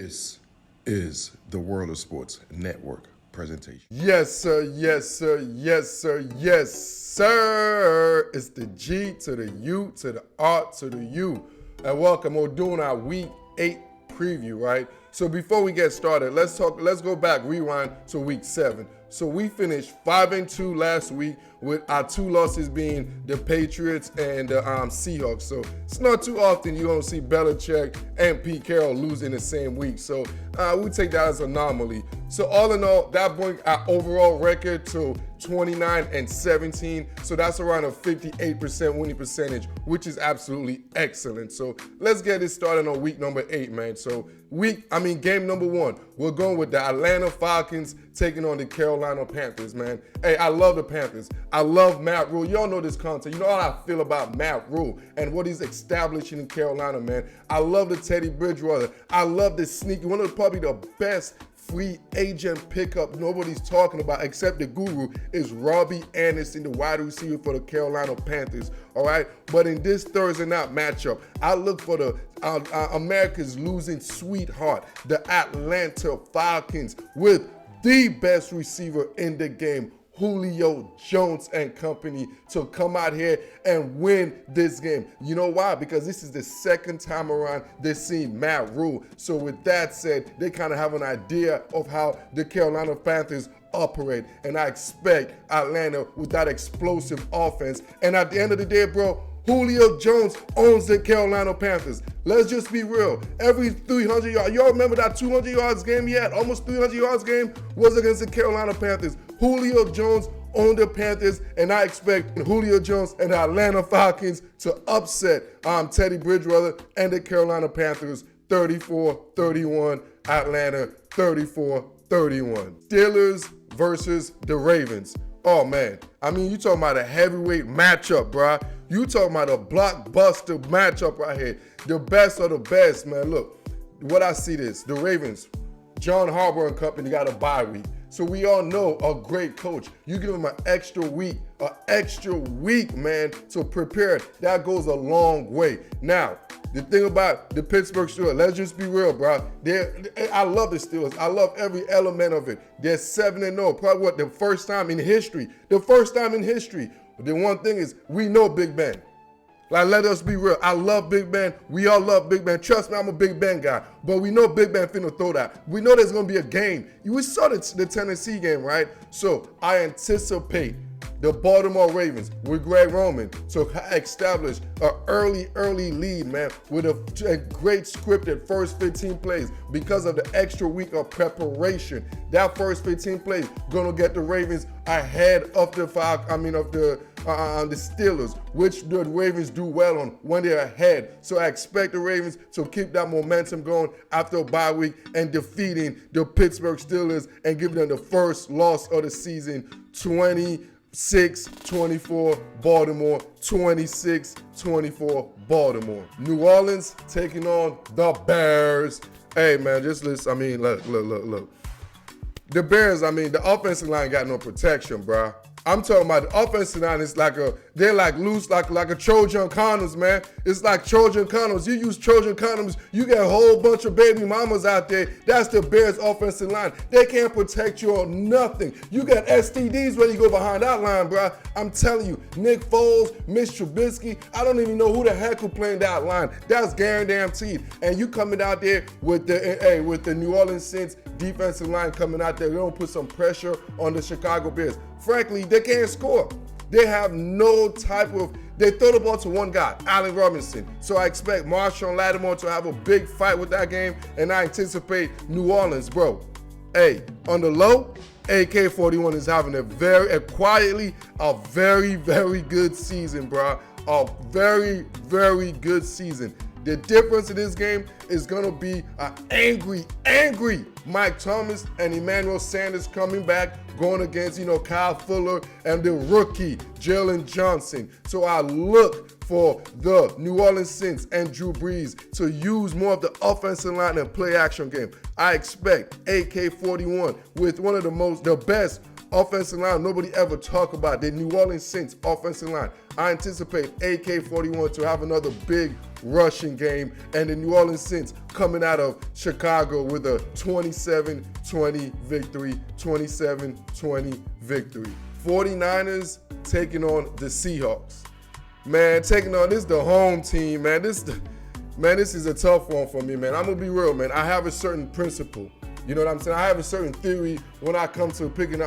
This is the World of Sports Network presentation. Yes, sir. Yes, sir. Yes, sir. Yes, sir. It's the G to the U to the R to the U. And welcome. We're doing our Week 8 preview, right? So before we get started, let's go back, rewind to Week 7. So we finished 5-2 last week, with our two losses being the Patriots and the Seahawks. So it's not too often you're going to see Belichick and Pete Carroll lose in the same week. So we take that as an anomaly. So all in all, that brings our overall record to 29-17. So that's around a 58% winning percentage, which is absolutely excellent. So let's get it started on week number 8, man. So game number 1, we're going with the Atlanta Falcons taking on the Carolina Panthers, man. Hey, I love the Panthers. I love Matt Rule. Y'all know this content. You know how I feel about Matt Rule and what he's establishing in Carolina, man. I love the Teddy Bridgewater. I love the sneaky, one of probably the best free agent pickup nobody's talking about except the guru is Robbie Anderson, the wide receiver for the Carolina Panthers. All right, but in this Thursday night matchup, I look for the America's losing sweetheart, the Atlanta Falcons, with the best receiver in the game, Julio Jones and company, to come out here and win this game. You know why? Because this is the second time around they've seen Matt Rule. So with that said, they kind of have an idea of how the Carolina Panthers operate. And I expect Atlanta with that explosive offense. And at the end of the day, bro, Julio Jones owns the Carolina Panthers. Let's just be real. Every 300 yards, y'all remember that 200 yards game he had? Almost 300 yards game was against the Carolina Panthers. Julio Jones owned the Panthers, and I expect Julio Jones and the Atlanta Falcons to upset Teddy Bridgewater and the Carolina Panthers 34-31, Atlanta 34-31. Steelers versus the Ravens. Oh, man. I mean, you talking about a heavyweight matchup, bro. You talking about a blockbuster matchup right here. The best of the best, man. Look, what I see this. The Ravens, John Harbaugh and company got a bye week. So we all know a great coach. You give him an extra week, man, to prepare. That goes a long way. Now, the thing about the Pittsburgh Steelers, let's just be real, bro. I love the Steelers. I love every element of it. They're 7-0, probably the first time in history. The first time in history. But the one thing is, we know Big Ben. Like, let us be real. I love Big Ben. We all love Big Ben. Trust me, I'm a Big Ben guy. But we know Big Ben finna throw that. We know there's going to be a game. We saw the Tennessee game, right? So I anticipate the Baltimore Ravens with Greg Roman to establish an early lead, man, with a great scripted first 15 plays because of the extra week of preparation. That first 15 plays gonna get the Ravens ahead of the Steelers, which the Ravens do well on when they're ahead. So I expect the Ravens to keep that momentum going after a bye week and defeating the Pittsburgh Steelers and giving them the first loss of the season, 26-24 Baltimore, 26-24 Baltimore. New Orleans taking on the Bears. Hey, man, just listen. I mean, look. The Bears, the offensive line got no protection, bro. I'm talking about the offensive line is they're loose, like a Trojan condoms, man. It's like Trojan condoms. You use Trojan condoms, you get a whole bunch of baby mamas out there. That's the Bears offensive line. They can't protect you on nothing. You got STDs when you go behind that line, bro. I'm telling you, Nick Foles, Mitch Trubisky, I don't even know who the heck will play in that line. That's guaranteed. And you coming out there with the New Orleans Saints defensive line coming out there, they don't put some pressure on the Chicago Bears. Frankly, they can't score. They have no type of, they throw the ball to one guy, Allen Robinson. So I expect Marshall and Lattimore to have a big fight with that game, and I anticipate New Orleans, bro. Hey, on the low, AK-41 is having quietly a very, very good season, bro. A very, very good season. The difference in this game is going to be an angry Mike Thomas and Emmanuel Sanders coming back, going against, Kyle Fuller and the rookie, Jalen Johnson. So I look for the New Orleans Saints and Drew Brees to use more of the offensive line and play action game. I expect AK-41 with one of the best Offensive line, nobody ever talk about. The New Orleans Saints offensive line. I anticipate AK-41 to have another big rushing game, and the New Orleans Saints coming out of Chicago with a 27-20 victory, 27-20 victory. 49ers taking on the Seahawks. Man, this the home team, man. This is a tough one for me, man. I'm gonna be real, man. I have a certain principle. You know what I'm saying? I have a certain theory when I come to picking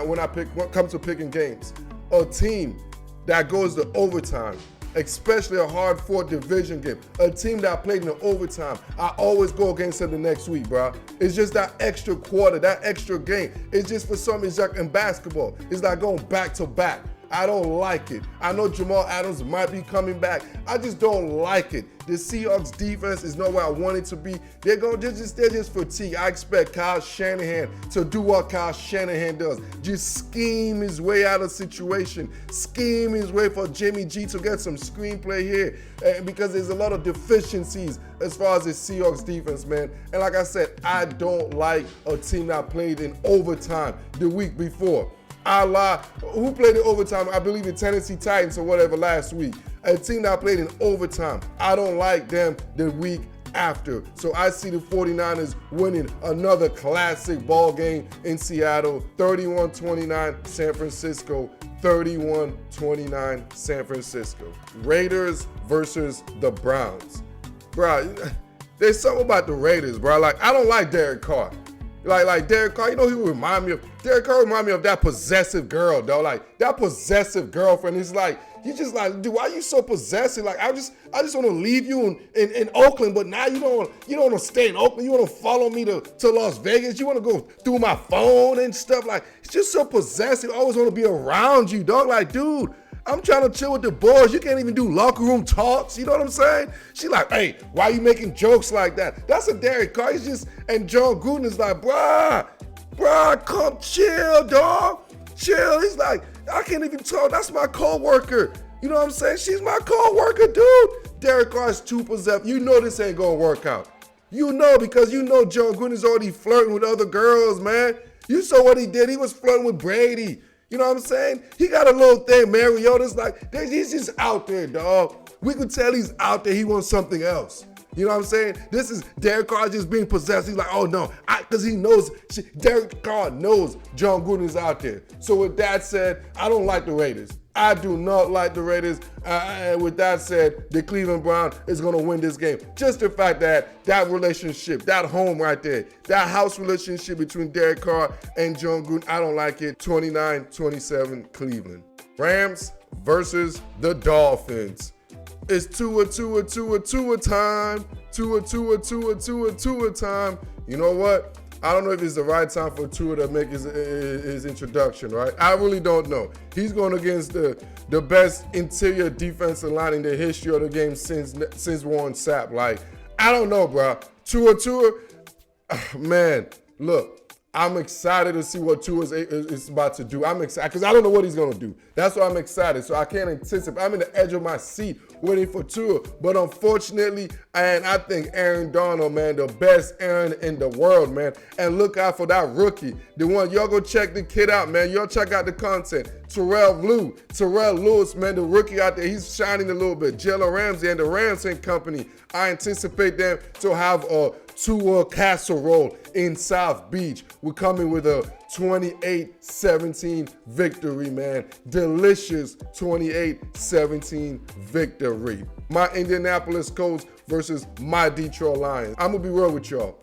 games. A team that goes to overtime, especially a hard-fought division game, a team that played in the overtime, I always go against them the next week, bro. It's just that extra quarter, that extra game. It's just for some, it's like in basketball. It's like going back to back. I don't like it. I know Jamal Adams might be coming back. I just don't like it. The Seahawks defense is not where I want it to be. They're just fatigued. I expect Kyle Shanahan to do what Kyle Shanahan does. Just scheme his way out of situation. Scheme his way for Jimmy G to get some screenplay here. Because there's a lot of deficiencies as far as the Seahawks defense, man. And like I said, I don't like a team that played in overtime the week before. Who played in overtime? I believe the Tennessee Titans or whatever last week. A team that played in overtime. I don't like them the week after. So I see the 49ers winning another classic ball game in Seattle. 31-29 San Francisco. 31-29 San Francisco. Raiders versus the Browns. Bro, there's something about the Raiders, bro. Like, I don't like Derek Carr. Like Derek Carr, you know, Derek Carr remind me of that possessive girl, though. Like, that possessive girlfriend is like, you just like, dude, why are you so possessive? Like, I just want to leave you in Oakland, but now you don't want to stay in Oakland. You want to follow me to Las Vegas. You want to go through my phone and stuff. Like, it's just so possessive. I always want to be around you, dog. Like, dude, I'm trying to chill with the boys. You can't even do locker room talks. You know what I'm saying? She like, hey, why are you making jokes like that? That's a Derek Carr. He's just, and John Gruden is like, bruh, come chill, dog. Chill. He's like, I can't even talk. That's my co-worker. You know what I'm saying? She's my co-worker, dude. Derek Carr is too possessive. You know this ain't going to work out. You know, because you know John Gruden is already flirting with other girls, man. You saw what he did. He was flirting with Brady. You know what I'm saying? He got a little thing, Mariota's like, he's just out there, dog. We could tell he's out there. He wants something else. You know what I'm saying? This is Derek Carr just being possessed. He's like, oh no, because he knows, Derek Carr knows John Gruden's out there. So with that said, I don't like the Raiders. I do not like the Raiders. And with that said, the Cleveland Browns is going to win this game. Just the fact that relationship, that home right there, that house relationship between Derek Carr and John Gruden, I don't like it. 29-27 Cleveland. Rams versus the Dolphins. It's Tua time. Tua time. You know what? I don't know if it's the right time for Tua to make his introduction, right? I really don't know. He's going against the best interior defensive line in the history of the game since Warren Sapp. Like, I don't know, bro. Tua, man, look. I'm excited to see what Tua is about to do. I'm excited because I don't know what he's going to do. That's why I'm excited. So I can't anticipate. I'm in the edge of my seat waiting for Tua. But unfortunately, and I think Aaron Donald, man, the best Aaron in the world, man. And look out for that rookie. The one, y'all go check the kid out, man. Y'all check out the content. Terrell Lewis, man, the rookie out there, he's shining a little bit. Jalen Ramsey and the Ramsey Company, I anticipate them to have a Tua casserole in South Beach. We're coming with a 28-17 victory, man. Delicious 28-17 victory. My Indianapolis Colts versus my Detroit Lions. I'm going to be real with y'all.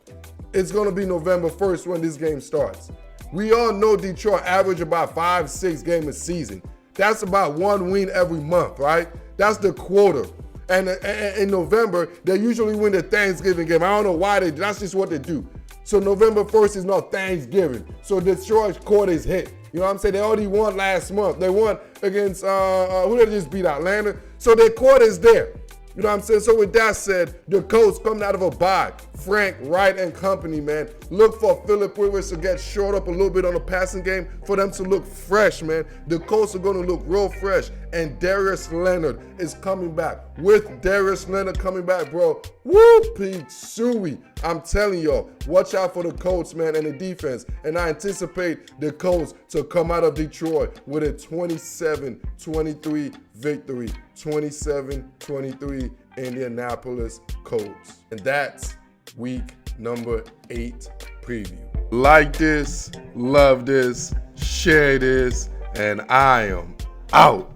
It's going to be November 1st when this game starts. We all know Detroit average about 5-6 games a season. That's about one win every month, right? That's the quota. And in November, they usually win the Thanksgiving game. I don't know why that's just what they do. So November 1st is not Thanksgiving. So Detroit's quarter is hit. You know what I'm saying? They already won last month. They won against, who did they just beat? Atlanta. So their quarter is there. You know what I'm saying? So with that said, the Colts coming out of a bye, Frank, Wright, and company, man. Look for Philip Rivers to get short up a little bit on the passing game for them to look fresh, man. The Colts are going to look real fresh. And Darius Leonard is coming back. With Darius Leonard coming back, bro, whoopie suey. I'm telling y'all, watch out for the Colts, man, and the defense. And I anticipate the Colts to come out of Detroit with a 27-23 victory. 27-23 Indianapolis Colts. And that's week number 8 preview. Like this, love this, share this, and I am out.